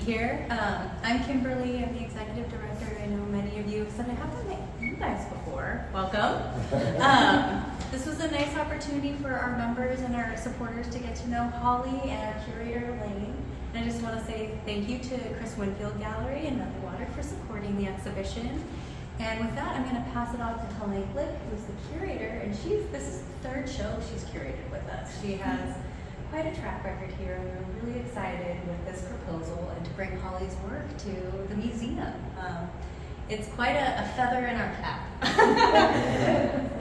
here. I'm Kimberly. I'm the executive director. I know many of you have said I haven't met you guys before. Welcome. This was a nice opportunity for our members and our supporters to get to know Holly and our curator, Lane. And I just want to say thank you to Chris Winfield Gallery and Nothing Water for supporting the exhibition. And with that, I'm going to pass it off to Helene Glick, who's the curator, and this is the third show she's curated with us. She has quite a track record here, and we're really excited with this proposal and to bring Holly's work to the museum. It's quite a feather in our cap.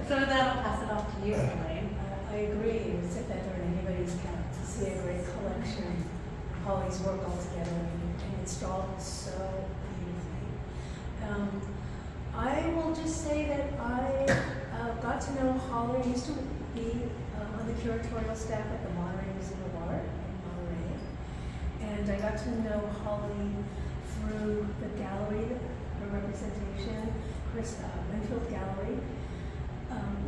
So with that, I'll pass it off to you, Helene. I agree. It's a feather in anybody's cap to see a great collection of Holly's work all together and installed so beautifully. I will just say that I got to know Holly. I used to be on the curatorial staff at the Monterey Museum of Art in Monterey. And I got to know Holly through the gallery, her representation, Chris Winfield Gallery,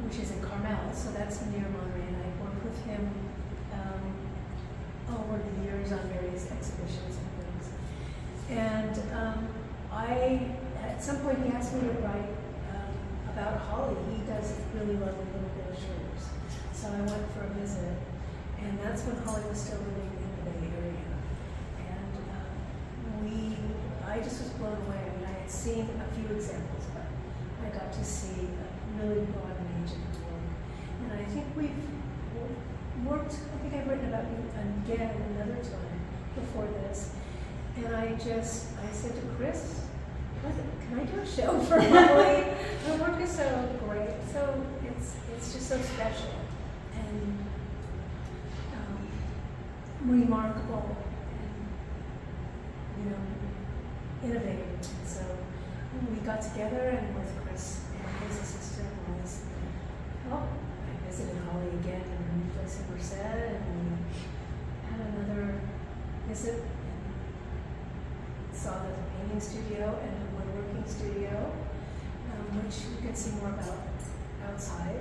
which is in Carmel, so that's near Monterey. And I worked with him over the years on various exhibitions and things. And at some point he asked me to write about Holly. He does really lovely little brochures. So I went for a visit, and that's when Holly was still living in the Bay Area. And I just was blown away. I mean, I had seen a few examples, but I got to see a really broad range of work. And I think we've worked, I think I've written about you again another time before this. And I said to Chris, can I do a show for Holly? Her work is so great, so it's just so special and remarkable and innovative. So we got together, and with Chris and his assistant I visited Holly again in her new place in Merced, and we had another visit. Saw the painting studio and the woodworking studio, which you can see more about outside.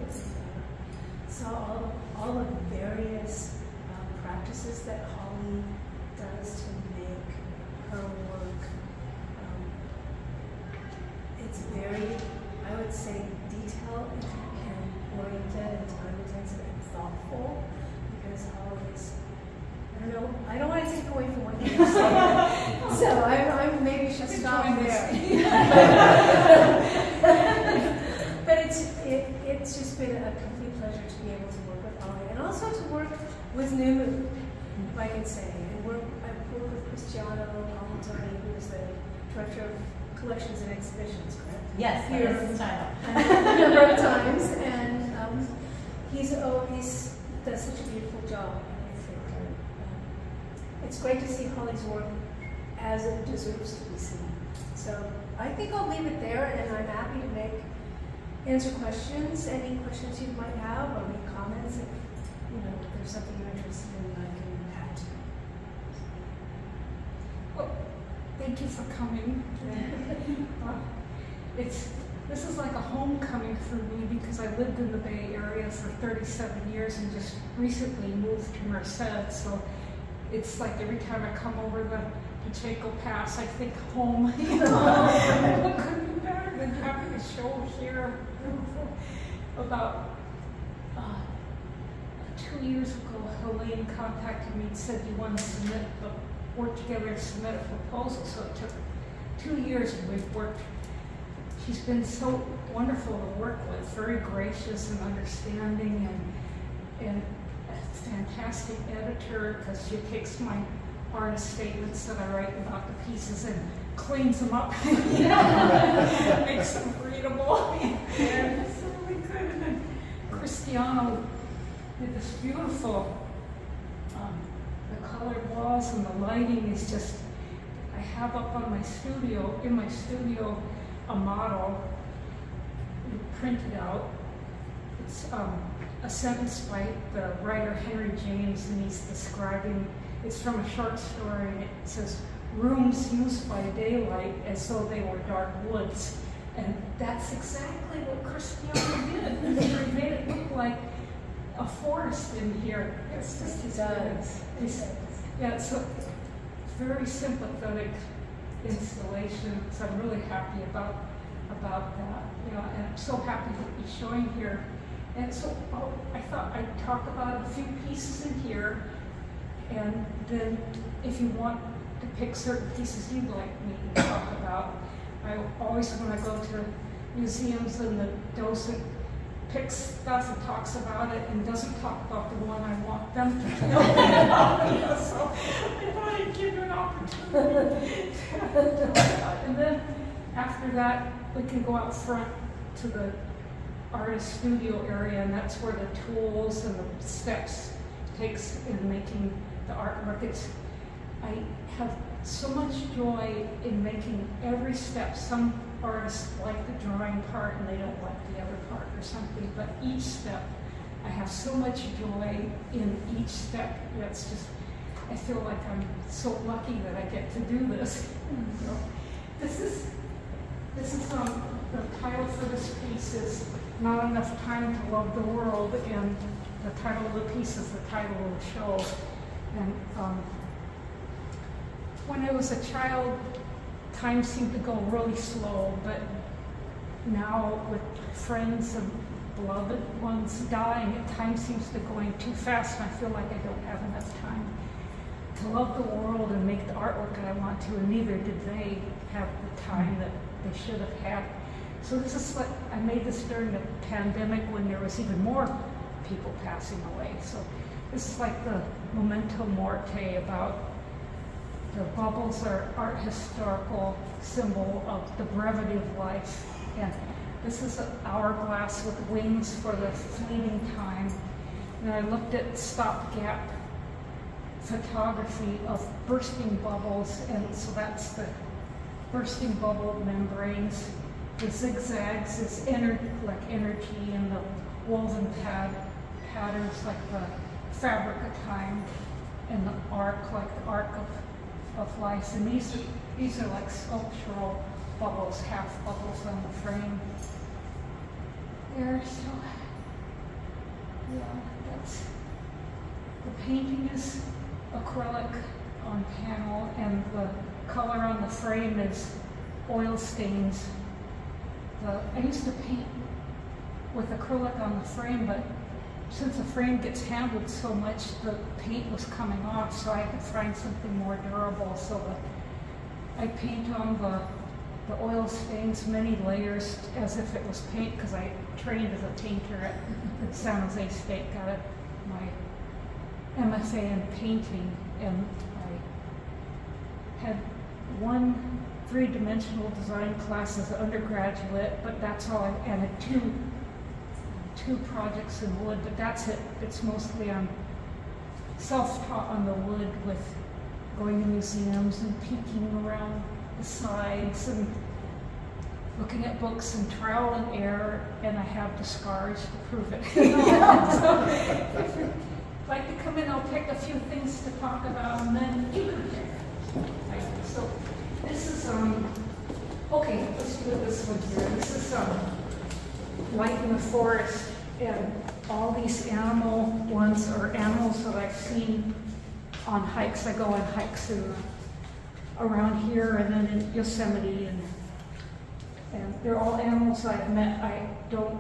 Saw all the various practices that Holly does to make her work. It's very, I would say, detailed and oriented and time-intensive and thoughtful, because Holly's, I don't want to take away from what you were saying, so I maybe should stop there. But it's just been a complete pleasure to be able to work with Holly, and also to work with Numu, if I can say. And I've worked with Cristiano Palatoni, who is the director of collections and exhibitions, correct? Yes, here his title. A number of times, and he's always does such a beautiful job. It's great to see Holly's work as it deserves to be seen. So I think I'll leave it there, and I'm happy to answer questions, any questions you might have, or make comments if there's something you're interested in that I can add to. Well, thank you for coming. This is like a homecoming for me, because I lived in the Bay Area for 37 years and just recently moved to Merced. So it's like every time I come over the Pacheco Pass, I think home. What could be better than having a show here? About 2 years ago, Helene contacted me and said, you want to work together and submit a proposal. So it took 2 years, and we've worked. She's been so wonderful to work with, very gracious and understanding, and a fantastic editor, because she takes my artist statements that I write about the pieces and cleans them up, makes them readable. And it's really good. And then Cristiano did this beautiful, the colored walls and the lighting is just, I have up on my studio, in my studio, a model printed out. It's a sentence by the writer Henry James, and he's describing, it's from a short story, and it says, rooms used by daylight as though they were dark woods. And that's exactly what Cristiano did. He made it look like a forest in here. It's just, He does. Yeah, so very sympathetic installation, so I'm really happy about that. You know, and I'm so happy to be showing here. And so I thought I'd talk about a few pieces in here, and then if you want to pick certain pieces you'd like me to talk about. I always, when I go to museums and the docent picks stuff and talks about it and doesn't talk about the one I want them to know about. So I thought I'd give you an opportunity to talk about it. And then after that, we can go out front to the artist studio area, and that's where the tools and the steps takes in making the artwork. I have so much joy in making every step. Some artists like the drawing part and they don't like the other part or something, but each step, I have so much joy in each step. It's just, I feel like I'm so lucky that I get to do this. So this is the title for this piece is Not Enough Time to Love the World, and the title of the piece is the title of the show. And when I was a child, time seemed to go really slow, but now with friends and beloved ones dying, time seems to be going too fast, and I feel like I don't have enough time to love the world and make the artwork that I want to, and neither did they have the time that they should have had. So this is like, I made this during the pandemic when there was even more people passing away. So this is like the memento morte about the bubbles are art historical symbol of the brevity of life. And this is an hourglass with wings for the fleeting time. And I looked at stopgap photography of bursting bubbles, and so that's the bursting bubble membranes. The zigzags is like energy, and the woven patterns like the fabric of time, and the arc like the arc of life. And these are like sculptural bubbles, half bubbles on the frame. There, so yeah, that's the painting is acrylic on panel, and the color on the frame is oil stains. I used to paint with acrylic on the frame, but since the frame gets handled so much, the paint was coming off, so I had to find something more durable. So I paint on the oil stains, many layers, as if it was paint, because I trained as a painter at San Jose State, got my MFA in painting, and I had one three-dimensional design class as an undergraduate, but that's all and two projects in wood, but that's it. It's mostly self-taught on the wood, with going to museums and peeking around the sides and looking at books and trial and error, and I have the scars to prove it. So if you'd like to come in, I'll pick a few things to talk about, and then you can pick. So this is, okay, let's do this one here. This is Light in the Forest, and all these animal ones are animals that I've seen on hikes. I go on hikes around here and then in Yosemite, and they're all animals I've met. I don't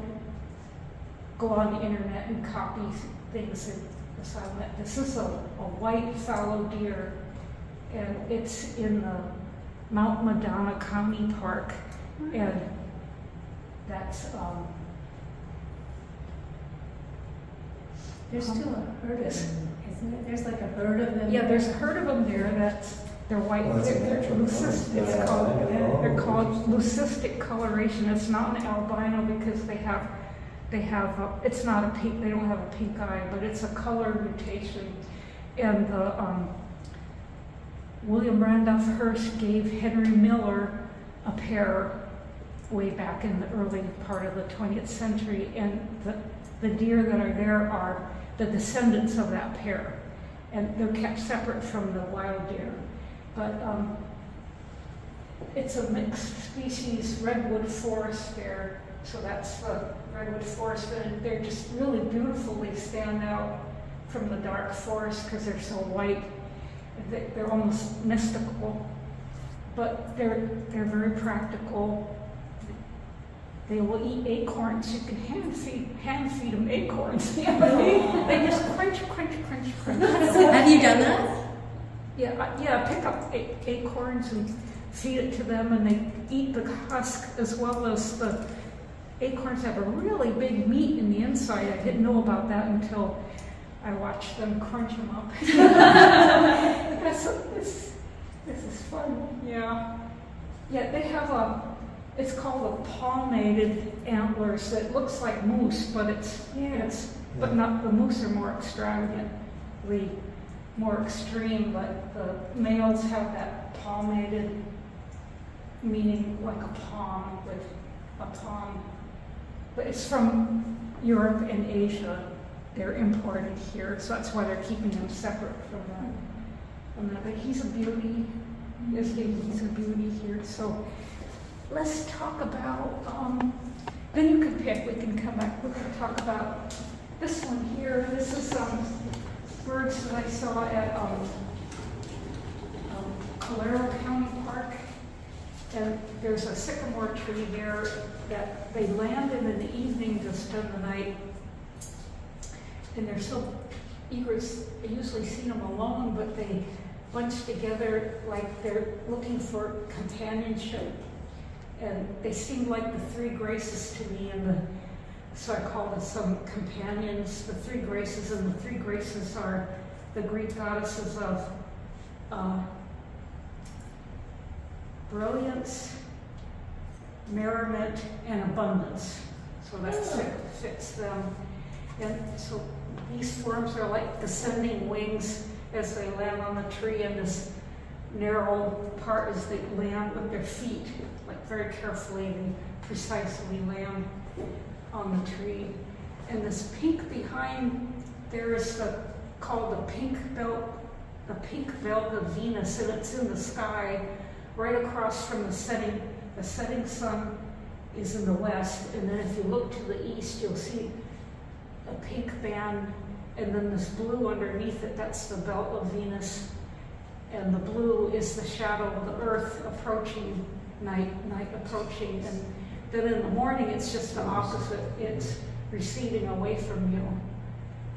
go on the internet and copy things that I've met. This is a white fallow deer, and it's in the Mount Madonna County Park, and that's There's still a herd of them, isn't it? There's like a herd of them. yeah, there's a herd of them there. They're white. Well, that's They're natural leucistic. color. It's called, Yeah. they're called leucistic coloration. It's not an albino because they have it's not a pink. They don't have a pink eye, but it's a color mutation. And the William Randolph Hearst gave Henry Miller a pair way back in the early part of the 20th century, and the deer that are there are the descendants of that pair, and they're kept separate from the wild deer. But it's a mixed species redwood forest there, so that's the redwood forest, and they're just really beautifully stand out from the dark forest because they're so white. They're almost mystical, but they're very practical. They will eat acorns. You can hand feed them acorns. They just crunch. Have you done that? Yeah. Pick up acorns and feed it to them, and they eat the husk as well as the acorns have a really big meat in the inside. I didn't know about that until I watched them crunch them up. This is fun. Yeah. They have it's called a palmated antlers that looks like moose, but but not, the moose are more extravagantly more extreme, but the males have that palmated, meaning like a palm with a palm. But it's from Europe and Asia. They're imported here, so that's why they're keeping them separate from that. But he's a beauty. He's a beauty here. So let's talk about, then you can pick, we can come back, we're going to talk about this one here. This is birds that I saw at Calero County Park. And there's a sycamore tree there that they landed in the evening to spend the night. And they're so egrets, I usually see them alone, but they bunch together like they're looking for companionship. And they seem like the three graces to me, so I call them some companions, the three graces, and the three graces are the Greek goddesses of brilliance, merriment, and abundance. So that fits them. And so these forms are like descending wings as they land on the tree, and this narrow part as they land with their feet, like very carefully and precisely land on the tree. And this pink behind there is called the pink belt of Venus, and it's in the sky right across from the setting. The setting sun is in the west, and then if you look to the east, you'll see a pink band, and then this blue underneath it, that's the belt of Venus. And the blue is the shadow of the earth approaching, night approaching. And then in the morning, it's just the opposite. It's receding away from you.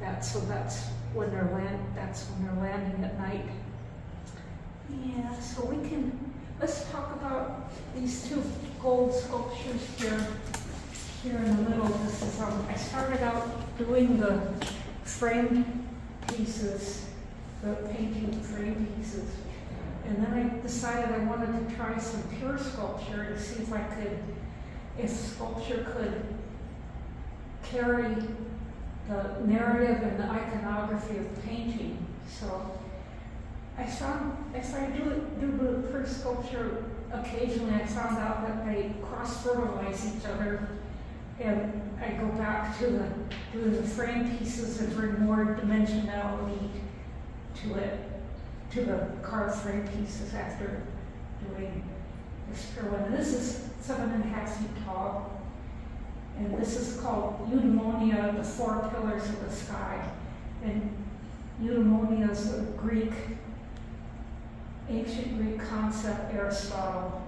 That's when they're landing at night. Yeah, so let's talk about these two gold sculptures here in the middle. This is, I started out doing the frame pieces, the painting frame pieces. And then I decided I wanted to try some pure sculpture to see if sculpture could carry the narrative and the iconography of painting. So I found, if I do the pure sculpture occasionally, I found out that they cross-fertilize each other. And I go back to doing the frame pieces and bring more dimensionality to it, to the carved frame pieces after doing this pure one. And this is 7.5 feet tall. And this is called eudaimonia, the four pillars of the sky. And eudaimonia is a ancient Greek concept, Aristotle.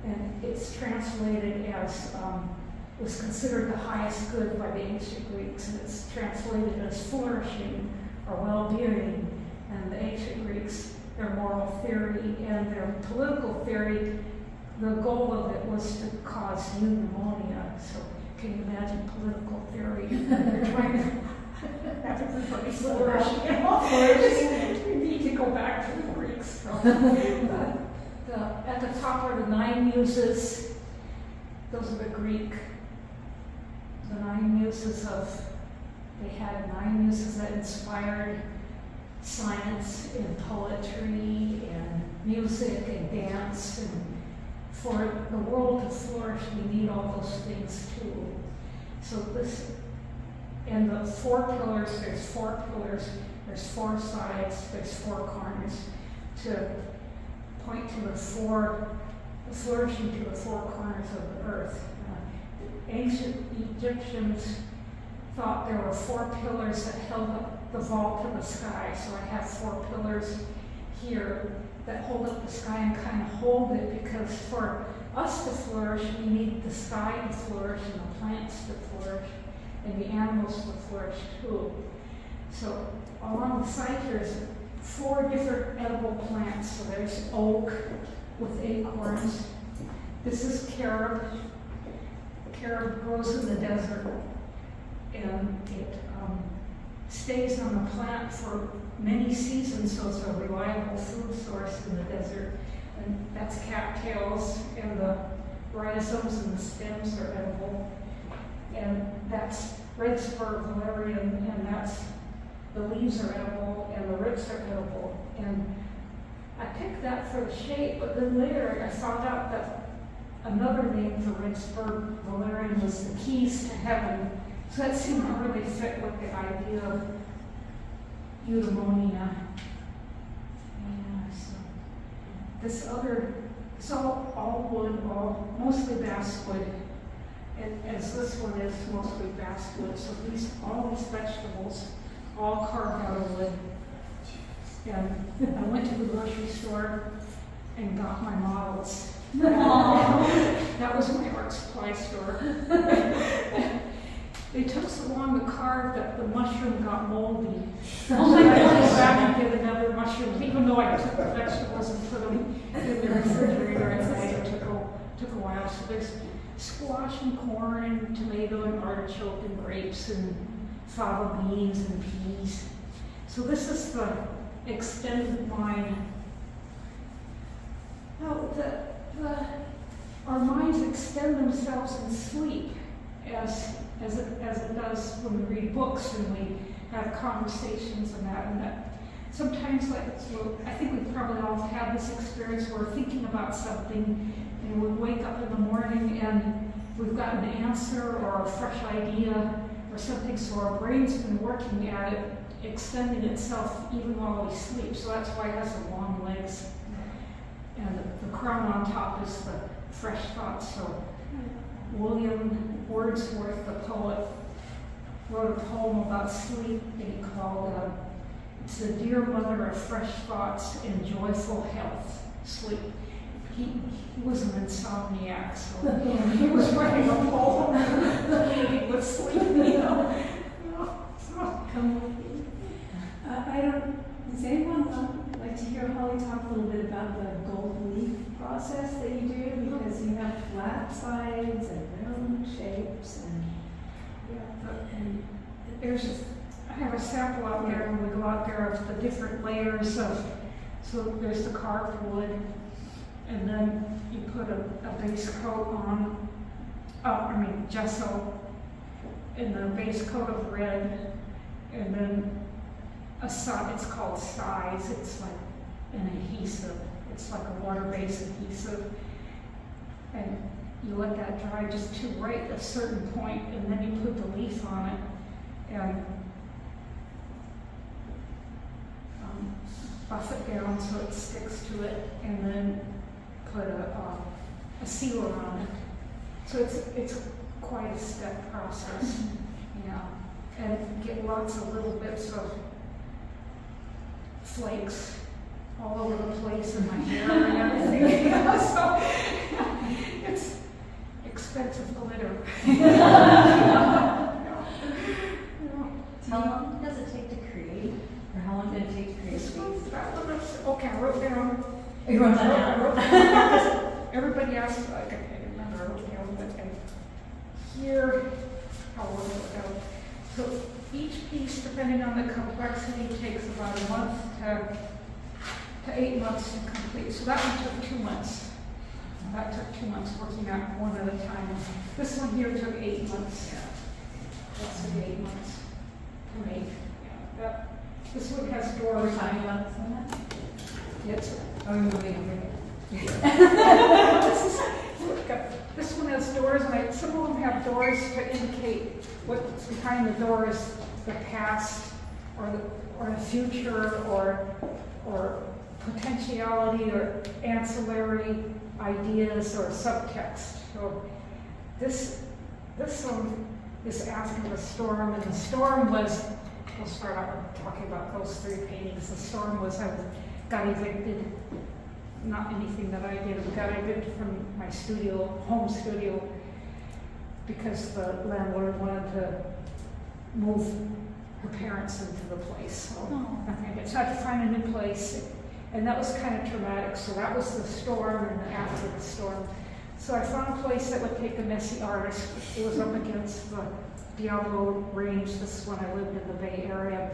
And it's translated as, was considered the highest good by the ancient Greeks, and it's translated as flourishing or well-being. And the ancient Greeks, their moral theory and their political theory, the goal of it was to cause eudaimonia. So can you imagine political theory? They're trying to have everybody flourish. We need to go back to the Greeks. So, at the top are the 9 muses. Those are the Greek. The 9 muses they had 9 muses that inspired science and poetry and music and dance. And for the world to flourish, we need all those things too. So and the 4 pillars, there's 4 pillars, there's 4 sides, there's 4 corners to point to the flourishing to the 4 corners of the earth. Ancient Egyptians thought there were 4 pillars that held up the vault of the sky. So I have 4 pillars here that hold up the sky and kind of hold it, because for us to flourish, we need the sky to flourish and the plants to flourish and the animals to flourish too. So along the side there's 4 different edible plants. So there's oak with acorns. This is carob. Carob grows in the desert, and it stays on the plant for many seasons, so it's a reliable food source in the desert. And that's cattails, and the rhizomes and the stems are edible. And that's red spur valerian, and that's the leaves are edible, and the roots are edible. And I picked that for the shape, but then later I found out that another name for red spur valerian was the keys to heaven. So that seemed to really fit with the idea of eudaimonia. Yeah, so this other, it's all wood, mostly basswood. And as this one is mostly basswood, so all these vegetables, all carved out of wood. And I went to the grocery store and got my models. That was my art supply store. They took so long to carve that the mushroom got moldy. So I had to go back and get another mushroom, even though I took the vegetables and put them in the refrigerator at night. It took a while. So there's squash and corn and tomato and artichoke and grapes and fava beans and peas. So this is the extended line. Now, our minds extend themselves in sleep, as it does when we read books and we have conversations and that. Sometimes, I think we probably all had this experience where we're thinking about something and we wake up in the morning and we've got an answer or a fresh idea or something, so our brain's been working at it, extending itself even while we sleep. So that's why it has the long legs. And the crown on top is the fresh thoughts. So William Wordsworth, the poet, wrote a poem about sleep that he called, it's the dear mother of fresh thoughts and joyful health, sleep. He was an insomniac, so he was writing a poem related with sleep, you know. Come with me. Does anyone like to hear Holly talk a little bit about the gold leaf process that you do? Because you have flat sides and round shapes and I have a sample out there when we go out there of the different layers of, so there's the carved wood, and then you put a base coat on, gesso, and then a base coat of red, and then it's called size. It's like an adhesive. It's like a water-based adhesive. And you let that dry just to right a certain point, and then you put the leaf on it and buff it down so it sticks to it, and then put a sealer on it. So it's quite a step process, and get lots of little bits of flakes all over the place in my hair and everything. So it's expensive glitter. How long does it take to create? Or how long did it take to create these? Okay, I wrote down. You wrote that down? I wrote down. Everybody asked, I can't remember, I wrote down, but here, how I wrote it down. So each piece, depending on the complexity, takes about a month to 8 months to complete. So that one took 2 months. That took 2 months working out one at a time. This one here took 8 months. That took 8 months to make. This one has doors. We're talking about this one now? Yes. Are we moving over here? This one has doors, and some of them have doors to indicate what's behind the doors, the past, or the future, or potentiality, or ancillary ideas, or subtext. So this one is after the storm, and the storm was. We'll start out talking about those 3 paintings. The storm was I was got evicted. Not anything that I did. Got evicted from my studio, home studio, because the landlord wanted to move her parents into the place. So nothing I did. So I had to find a new place, and that was kind of traumatic. So that was the storm, and after the storm. So I found a place that would take a messy artist. It was up against the Diablo Range. This is when I lived in the Bay Area.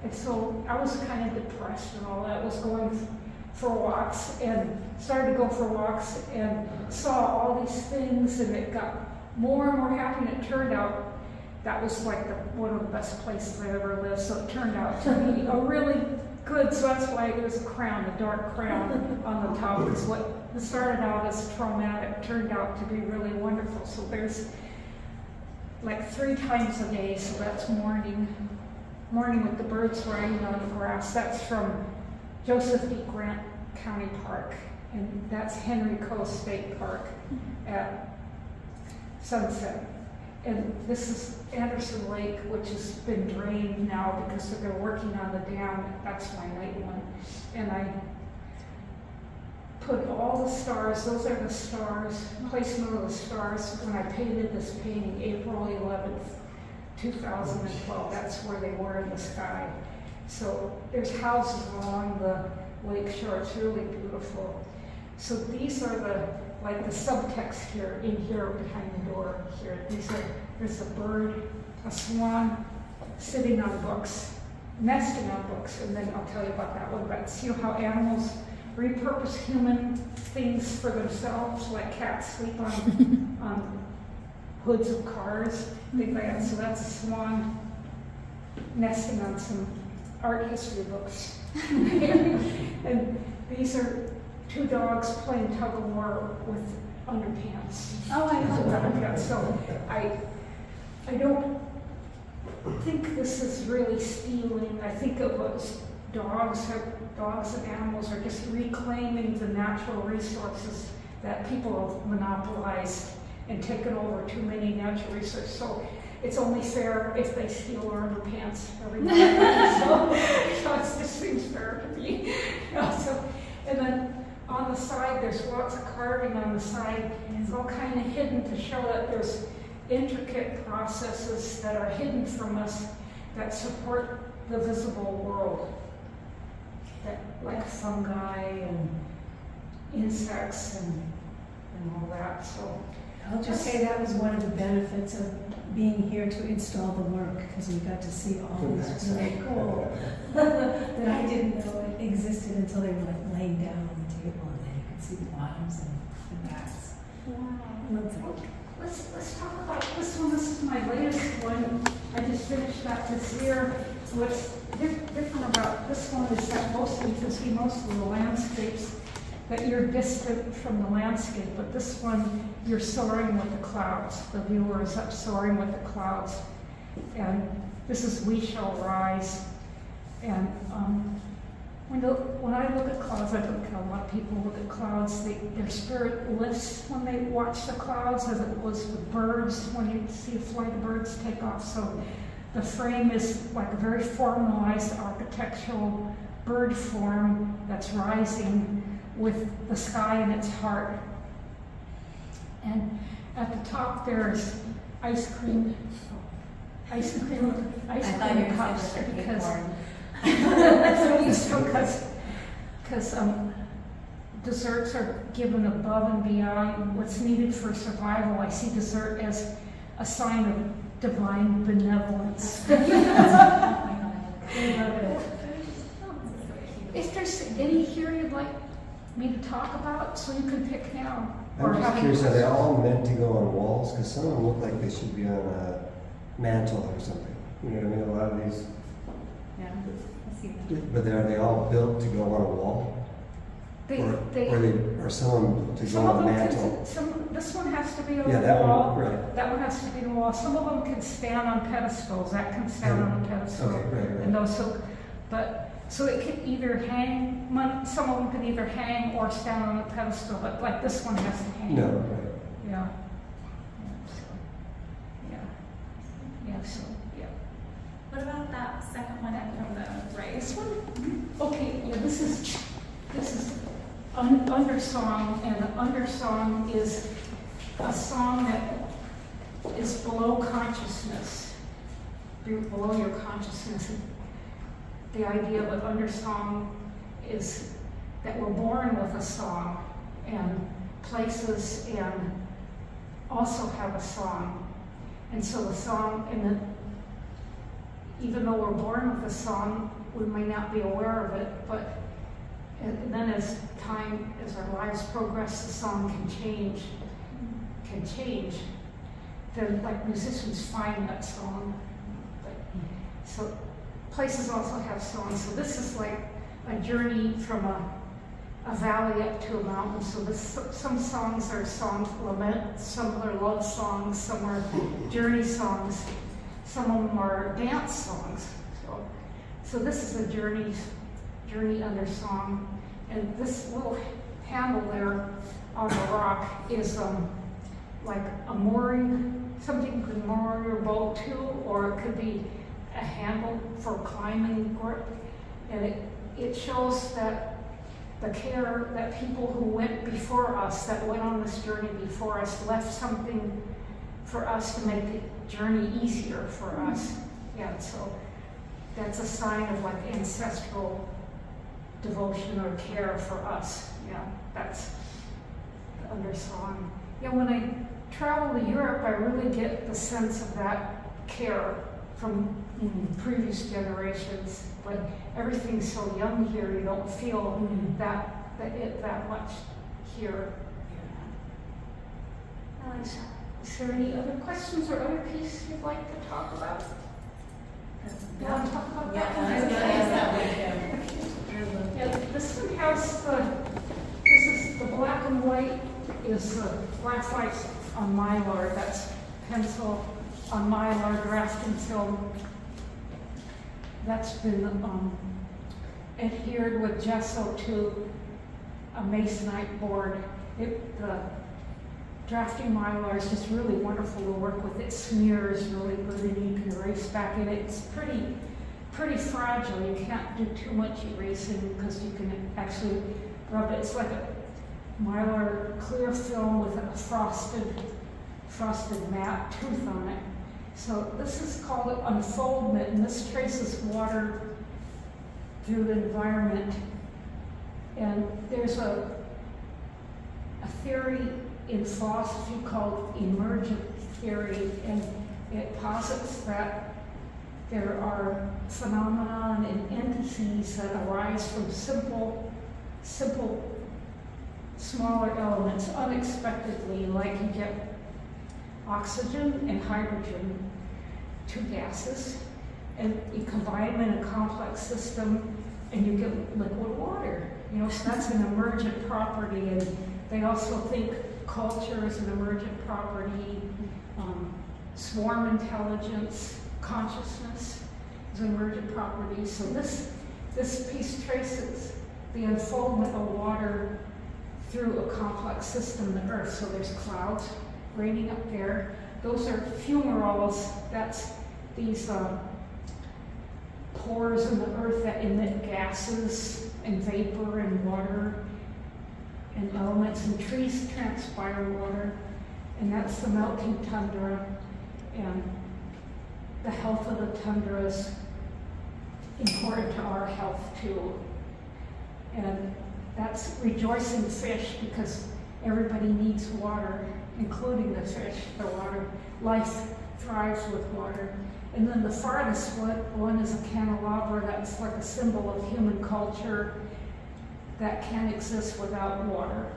And so I was kind of depressed and all that. I was going for walks and started to go for walks and saw all these things, and it got more and more happy, and it turned out that was like one of the best places I ever lived. So it turned out to be a really good, so that's why there's a crown, a dark crown on the top, because what started out as traumatic turned out to be really wonderful. So there's like 3 times a day, so that's morning with the birds riding on the grass. That's from Joseph E. Grant County Park, and that's Henry Coast State Park at sunset. And this is Anderson Lake, which has been drained now because they're working on the dam. That's my night one. And I put all the stars, those are the stars, placement of the stars when I painted this painting April 11th, 2012. That's where they were in the sky. So there's houses along the lake shore. It's really beautiful. So these are the subtext here, in here behind the door here. There's a bird, a swan sitting on books, nesting on books, and then I'll tell you about that one. But see how animals repurpose human things for themselves, like cats sleep on hoods of cars, things like that. So that's a swan nesting on some art history books. And these are 2 dogs playing tug of war with underpants. Oh, I love that. Underpants. So I don't think this is really stealing. I think it was dogs and animals are just reclaiming the natural resources that people have monopolized and taken over too many natural resources. So it's only fair if they steal our underpants every night. So it just seems fair to me. And then on the side, there's lots of carving on the side. It's all kind of hidden to show that there's intricate processes that are hidden from us that support the visible world, that, like fungi and insects and all that. So I'll just say that was one of the benefits of being here to install the work, because we got to see all this really cool that I didn't know it existed until they were like laying down on the table, and then you could see the bottoms and the backs. wow. Let's talk about this one. This is my latest one. I just finished that this year. What's different about this one is that you can see most of the landscapes, that you're distant from the landscape, but this one, you're soaring with the clouds. The viewer is up soaring with the clouds. And this is We Shall Rise. And when I look at clouds, I think a lot of people look at clouds, their spirit lifts when they watch the clouds, as it was with birds, when you see a flight of birds take off. So the frame is like a very formalized architectural bird form that's rising with the sky in its heart. And at the top there's ice cream cups, because desserts are given above and beyond what's needed for survival. I see dessert as a sign of divine benevolence. If there's any here you'd like me to talk about, so you can pick now. I'm just curious, are they all meant to go on walls? Because some of them look like they should be on a mantle or something. You know what I mean? A lot of these. Yeah, I see that. But are they all built to go on a wall? Or some of them to go on a mantle? This one has to be on Yeah, the that wall. one, right. That one has to be on the wall. Some of them can stand on pedestals. That can stand on a pedestal. Okay, right. And those, so it can either hang. Some of them can either hang or stand on a pedestal. But like this one has to hang. No, right. Yeah. So. What about that second one from the right? This one? Okay, yeah, this is undersong, and an undersong is a song that is below consciousness, below your consciousness. The idea of an undersong is that we're born with a song, and places and also have a song. And so the song, and then even though we're born with a song, we may not be aware of it, but and then as time, as our lives progress, the song can change. Then like musicians find that song. So places also have songs. So this is like a journey from a valley up to a mountain. So some songs are songs of lament, some are love songs, some are journey songs, some of them are dance songs. So this is a journey under song. And this little handle there on the rock is like a mooring, something you could moor your boat to, or it could be a handle for climbing grip. And it shows that the care that people who went before us, that went on this journey before us, left something for us to make the journey easier for us. Yeah, so that's a sign of like ancestral devotion or care for us. Yeah, that's the undersong. Yeah, when I travel to Europe, I really get the sense of that care from previous generations. But everything's so young here, you don't feel that much here. Yeah. Is there any other questions or other pieces you'd like to talk about? You want to talk about that? Yeah, this one has this is the black and white is graphite on mylar. That's pencil on mylar drafting film. That's been adhered with gesso to a masonite board. The drafting mylar is just really wonderful to work with. It smears really good and you can erase back in it. It's pretty fragile. You can't do too much erasing because you can actually rub it. It's like a mylar clear film with a frosted matte tooth on it. So this is called unfoldment, and this traces water through the environment. And there's a theory in philosophy called emergent theory, and it posits that there are phenomena and entities that arise from simple, smaller elements unexpectedly, like you get oxygen and hydrogen, two gases, and you combine them in a complex system and you get liquid water. You know, so that's an emergent property, and they also think culture is an emergent property, swarm intelligence, consciousness is an emergent property. So this piece traces the unfoldment of water through a complex system, the Earth. So there's clouds raining up there. Those are fumaroles. That's these pores in the Earth that emit gases and vapor and water and elements, and trees transpire water, and that's the melting tundra. And the health of the tundra is important to our health too. And that's rejoicing fish, because everybody needs water, including the fish. The water, life thrives with water. And then the farthest one is a candelabra. That's like a symbol of human culture that can't exist without water.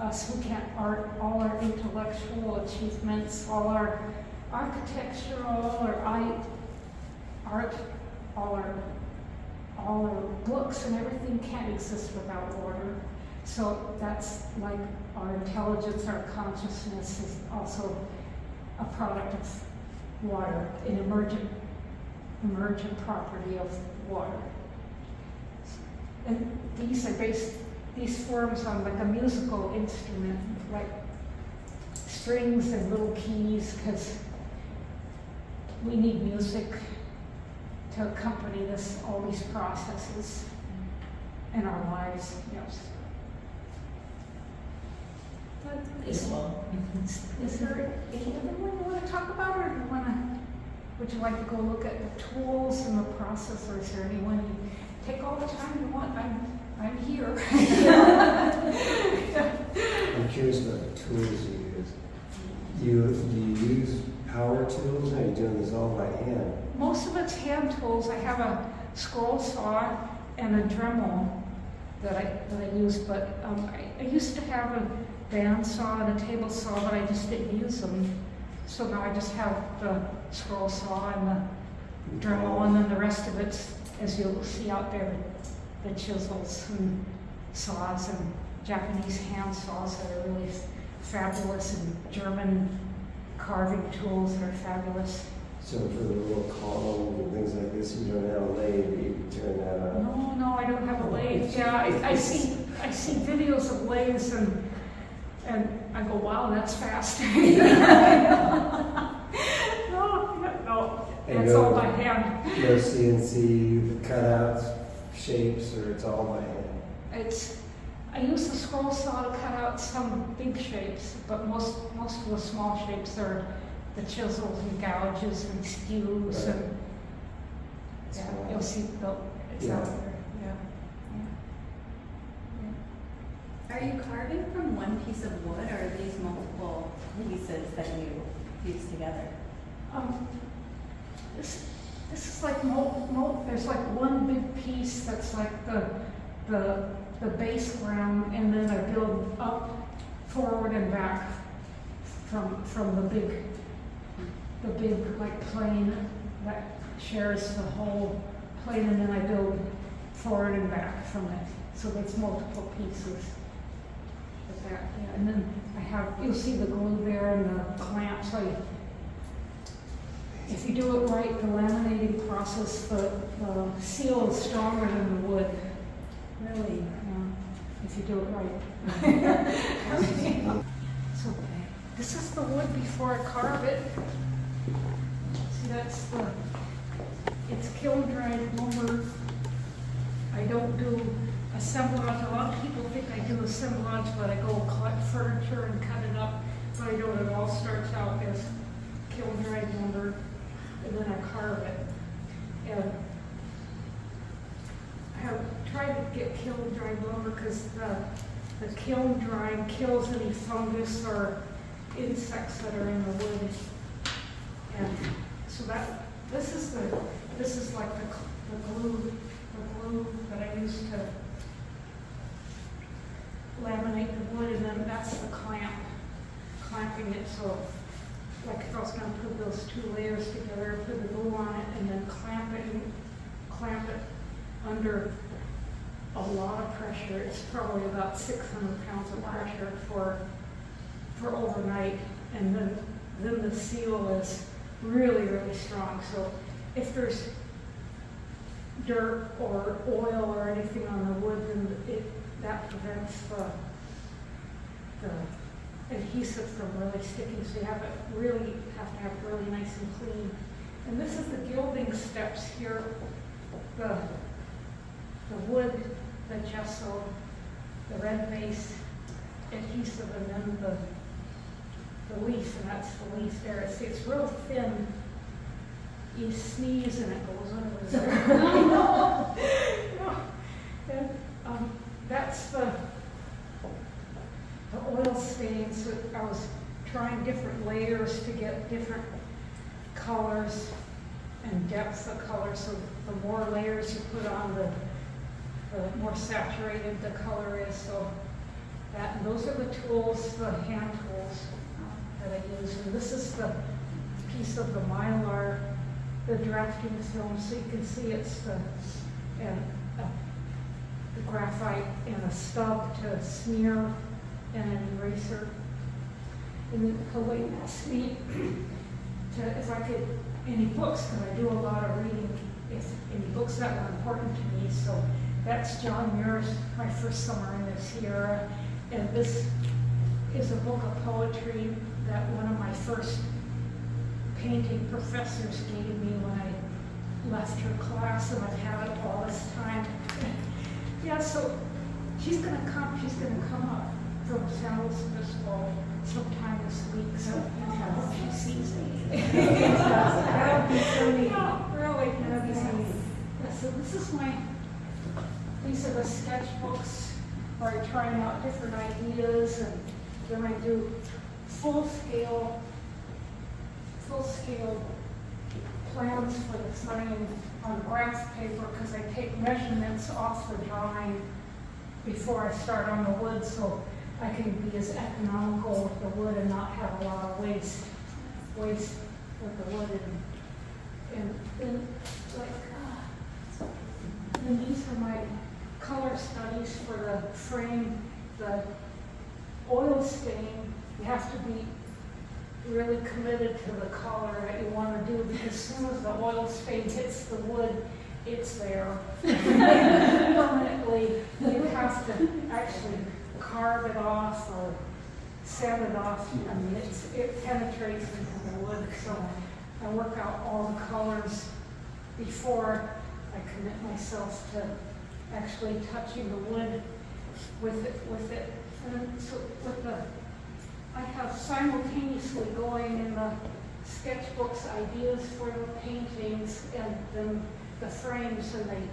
Us, we can't all our intellectual achievements, all our architectural, or art, all our books and everything can't exist without water. So that's like our intelligence, our consciousness is also a product of water, an emergent property of water. And these are these forms on like a musical instrument, like strings and little keys, because we need music to accompany all these processes in our lives. Yes. Baseball. Is there any other one you want to talk about, or do you want to? Would you like to go look at the tools and the process, or is there anyone you take all the time you want? I'm here. I'm curious about the tools you use. Do you use power tools, or are you doing this all by hand? Most of it's hand tools. I have a scroll saw and a Dremel that I use, but I used to have a band saw and a table saw, but I just didn't use them. So now I just have the scroll saw and the Dremel, and then the rest of it's, as you'll see out there, the chisels and saws and Japanese hand saws that are really fabulous, and German carving tools that are fabulous. So for the little columns and things like this, you don't have a lathe, you turn that on. No, I don't have a lathe. Yeah, I see videos of lathes and I go, wow, that's fast. No, And that's all by hand. No CNC cutouts, shapes, or it's all by hand? I use the scroll saw to cut out some big shapes, but most of the small shapes are the chisels and gouges and skews, Right. and yeah, Small. you'll see it's Yeah. out there. Yeah. Are you carving from one piece of wood, or are these multiple pieces that you fuse together? This is like there's like one big piece that's like the base ground, and then I build up, forward and back from the big like plane that shares the whole plane, and then I build forward and back from it. So it's multiple pieces. Like that, yeah. And then you'll see the glue there and the clamps. If you do it right, the laminating process, the seal is stronger than the wood. Really? Yeah, if you do it right. So this is the wood before I carve it. See, it's kiln dried lumber. I don't do assemblage. A lot of people think I do assemblage, but I go collect furniture and cut it up. But I don't. It all starts out as kiln dried lumber, and then I carve it. And I have tried to get kiln dried lumber because the kiln drying kills any fungus or insects that are in the wood. And so this is like the glue that I use to laminate the wood, and then that's the clamping it. So like if I was going to put those two layers together, put the glue on it, and then clamp it under a lot of pressure. It's probably about 600 pounds of pressure for overnight, and then the seal is really, really strong. So if there's dirt or oil or anything on the wood, then that prevents the adhesive from really sticking. So you have to have it really nice and clean. And this is the gilding steps here. The wood, the gesso, the red base adhesive, and then the leaf, and that's the leaf there. It's real thin. You sneeze and it goes over there. No. And that's the oil stains. I was trying different layers to get different colors and depths of color. So the more layers you put on, the more saturated the color is. So and those are the tools, the hand tools that I use. And this is the piece of the mylar, the drafting film, so you can see it's the graphite and a stub to smear and an eraser. And then Helene asked me if I could, any books, because I do a lot of reading, if any books that were important to me. So that's John Muir's My First Summer in the Sierra. And this is a book of poetry that one of my first painting professors gave me when I left her class, and I've had it all this time. Yeah, so she's gonna come up for film samples of this fall sometime this week, so you have she sees me. That would be so neat. Yeah, really, That'd be so neat. yeah, so this is these are the sketchbooks where I try out different ideas, and then I do full scale plans for the frame on graph paper, because I take measurements off the drawing before I start on the wood, so I can be as economical with the wood and not have a lot of waste with the wood. And and these are my color studies for the frame. The oil stain, you have to be really committed to the color that you want to do, because as soon as the oil stain hits the wood, it's there. Permanently, you have to actually carve it off or sand it off. I mean, it penetrates into the wood, so I work out all the colors before I commit myself to actually touching the wood with it. And so I have simultaneously going in the sketchbooks ideas for the paintings and then the frames, and they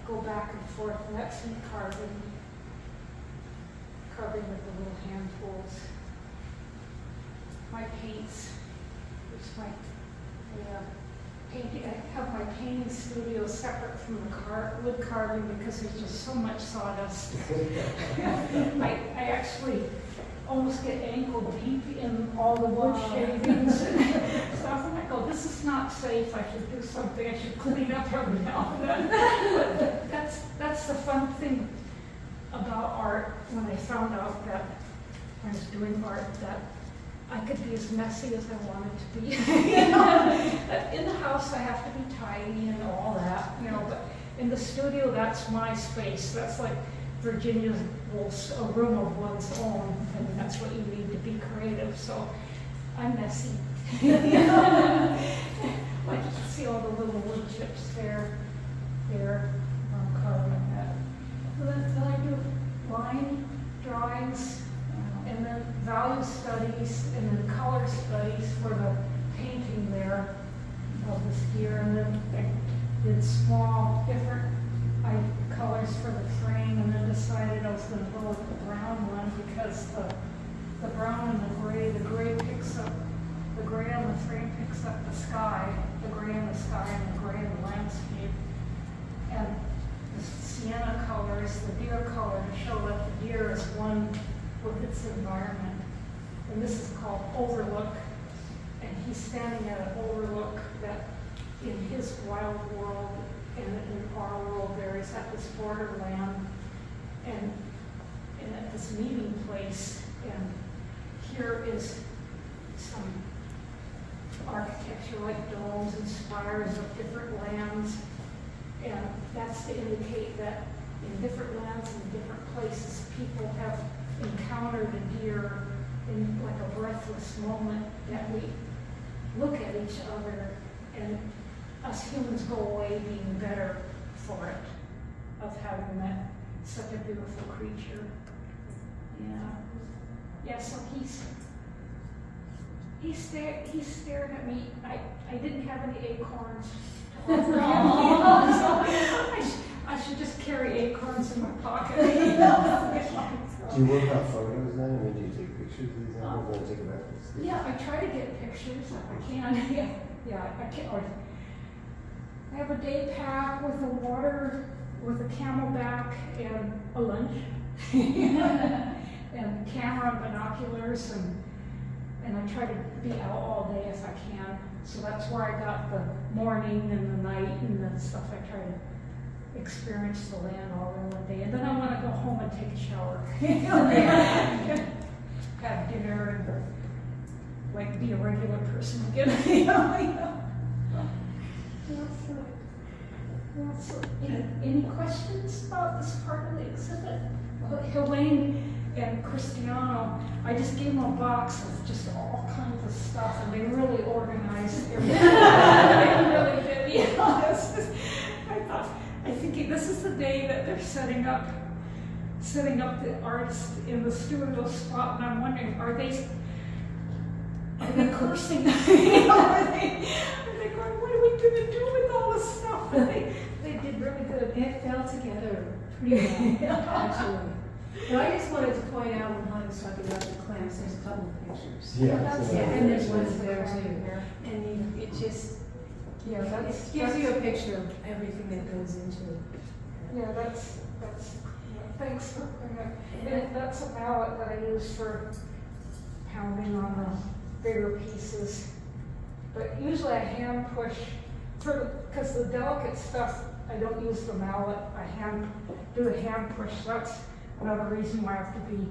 go back and forth, and that's me carving with the little hand tools. My paints, there's my painting. I have my painting studio separate from the wood carving because there's just so much sawdust. I actually almost get ankle deep in all the wood shavings and stuff, and I go, this is not safe, I should do something, I should clean up every now and then. But that's the fun thing about art, when I found out that I was doing art, that I could be as messy as I wanted to be. In the house I have to be tidy and all that, but in the studio that's my space. That's like Virginia Woolf's A Room of One's Own, and that's what you need to be creative, so I'm messy. I just see all the little wood chips there, I'm carving that. Then I do line drawings, and then value studies, and then color studies for the painting there of this deer, and then I did small, different colors for the frame, and then decided I was going to go with the brown one because the brown and the gray picks up, the gray on the frame picks up the sky, the gray in the sky and the gray in the landscape. And the sienna color is the deer color to show that the deer is one with its environment. And this is called Overlook, and he's standing at an overlook that in his wild world and in our world there is at this borderland and at this meeting place, and here is some architecture like domes and spires of different lands, and that's to indicate that in different lands and different places people have encountered a deer in like a breathless moment that we look at each other and us humans go away being better for it, of having met such a beautiful creature. Yeah, so he stared at me. I didn't have any acorns to offer him. So I should just carry acorns in my pocket. Do you work out photos then? I mean, do you take pictures of these animals and take it back to the studio? Yeah, I try to get pictures if I can. Yeah, I can't. I have a day pack with a water, with a camelback and a lunch, and camera and binoculars, and I try to be out all day if I can. So that's where I got the morning and the night and the stuff. I try to experience the land all in one day, and then I want to go home and take a shower, have dinner, and like be a regular person again. So, any questions about this part of the exhibit? Helene and Cristiano, I just gave them a box of just all kinds of stuff, and they really organized everything. They really did. I think this is the day that they're setting up setting up the artist in the studio spot, and I'm wondering, are they cursing? You know, are they going, what are we gonna do with all this stuff? And they did really good. It fell together pretty well, actually. But I just wanted to point out when Han was talking about the clamps, there's a couple of pictures. Yeah. And there's ones there too. And it just, Yeah, it gives you a picture of everything that goes into it. Yeah, that's, thanks for bringing it. And that's a mallet that I use for pounding on the bigger pieces. But usually I hand push, because the delicate stuff, I don't use the mallet, I do the hand push. That's another reason why I have to be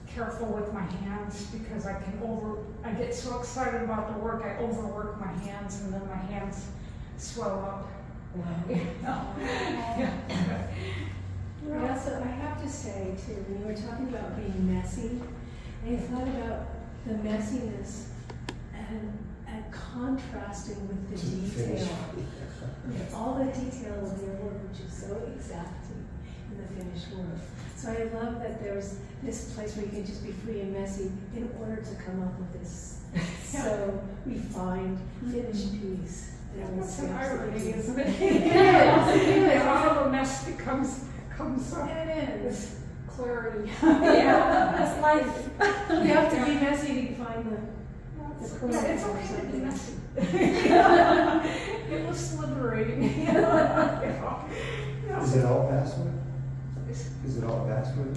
careful with my hands, because I get so excited about the work, I overwork my hands, and then my hands swell up. Wow. Yeah. Yeah, so I have to say too, when you were talking about being messy, I thought about the messiness and contrasting with the detail. Yeah, all the detail of your work, which is so exacting in the finished work. So I love that there's this place where you can just be free and messy in order to come up with this so refined, finished piece. That's an irony, isn't it? It is. Out of a mess becomes It is. this clarity. Yeah, that's life. You have to be messy to find the. Yeah, it's okay to be messy. It was liberating. Is it all basswood? It's- Is it all basswood?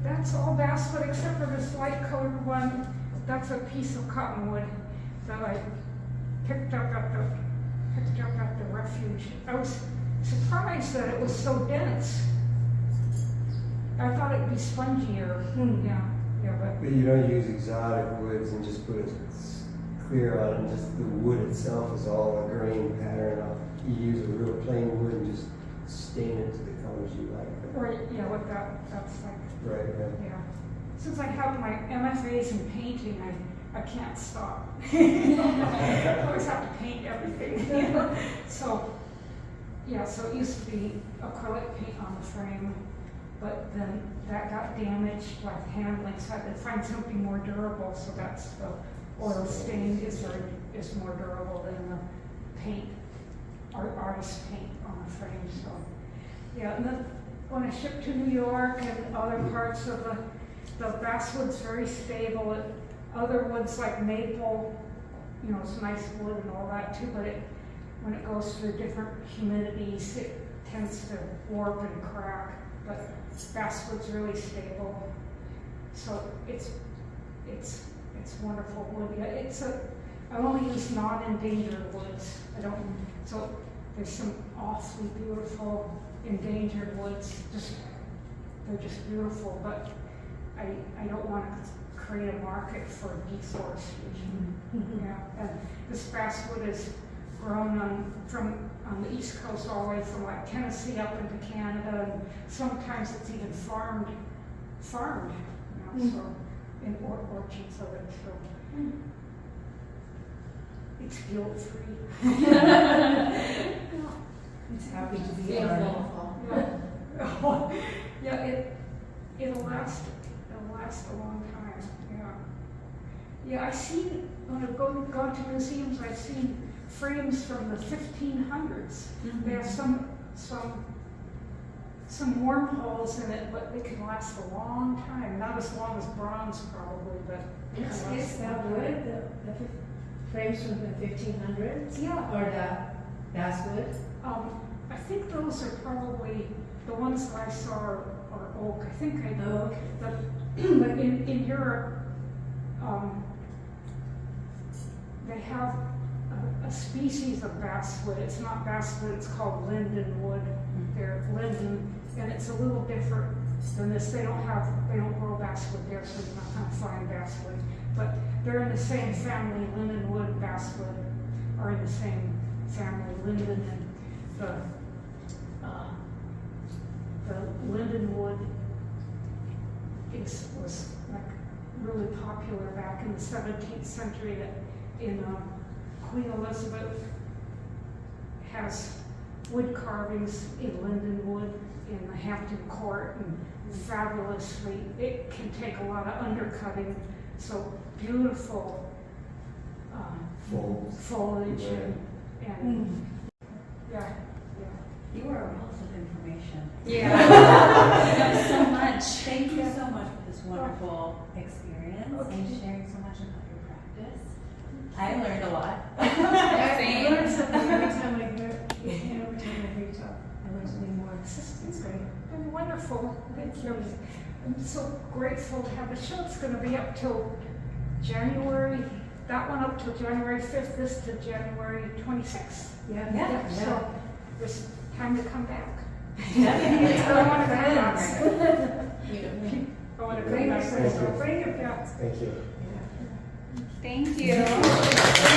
That's all basswood except for this light colored one. That's a piece of cottonwood that I picked up at the refuge. I was surprised that it was so dense. I thought it'd be spongier. Yeah, but But you don't use exotic woods and just put it clear on it, and just the wood itself is all a grain pattern. You use a real plain wood and just stain it to the colors you like. right, yeah, what that's like. Right, right. Yeah. Since I have my MFAs in painting, I can't stop. I always have to paint everything. You know? So, yeah, so it used to be acrylic paint on the frame, but then that got damaged by handling, so I had to find something more durable, so that's the oil stain is more durable than the paint, artist paint on the frame, so. Yeah, and then when I shipped to New York and other parts of the basswood's very stable. Other woods like maple, you know, it's nice wood and all that too, but when it goes through different humidities, it tends to warp and crack. But basswood's really stable, so it's wonderful wood. Yeah, I only use non-endangered woods. So there's some awfully beautiful endangered woods. They're just beautiful, but I don't want to create a market for deforestation. Yeah, and this basswood is grown on the East Coast all the way from like Tennessee up into Canada, and sometimes it's even farmed, you know, so in orchards of it. So it's guilt-free. It's happy to be Beautiful. art. Yeah, it'll last a long time. Yeah, I've seen when I've gone to museums, I've seen frames from the 1500s. They have some wormholes in it, but they can last a long time. Not as long as bronze, probably, but they can last It's a long that time. wood, the frames from the 1500s? Yeah. Or the basswood? I think those are probably the ones that I saw are oak. I think I know. Oh, okay. But in Europe, they have a species of basswood. It's not basswood, it's called linden wood. They're linden, and it's a little different than this. They don't grow basswood there, so you're not gonna find basswood. But they're in the same family, lindenwood, basswood are in the same family, linden, and the lindenwood was like really popular back in the 17th century. In Queen Elizabeth has wood carvings in lindenwood in the Hampton Court and fabulously, it can take a lot of undercutting, so beautiful Folds. foliage and yeah. You are a wealth of information. Yeah. You know so much. Thank you so much for this wonderful experience and sharing so much about your practice. I learned a lot. I learn something every time I hear, every time I hear you talk. I learn something more. It's great. And wonderful. Thank you. I'm so grateful to have the show. It's going to be up till January. That one up till January 5th. This to January 26th. Yeah. So there's time to come back. Definitely. I want to come back. Beautiful. I want to Bring come your back. friends. Bring your pets. Thank you. Thank you.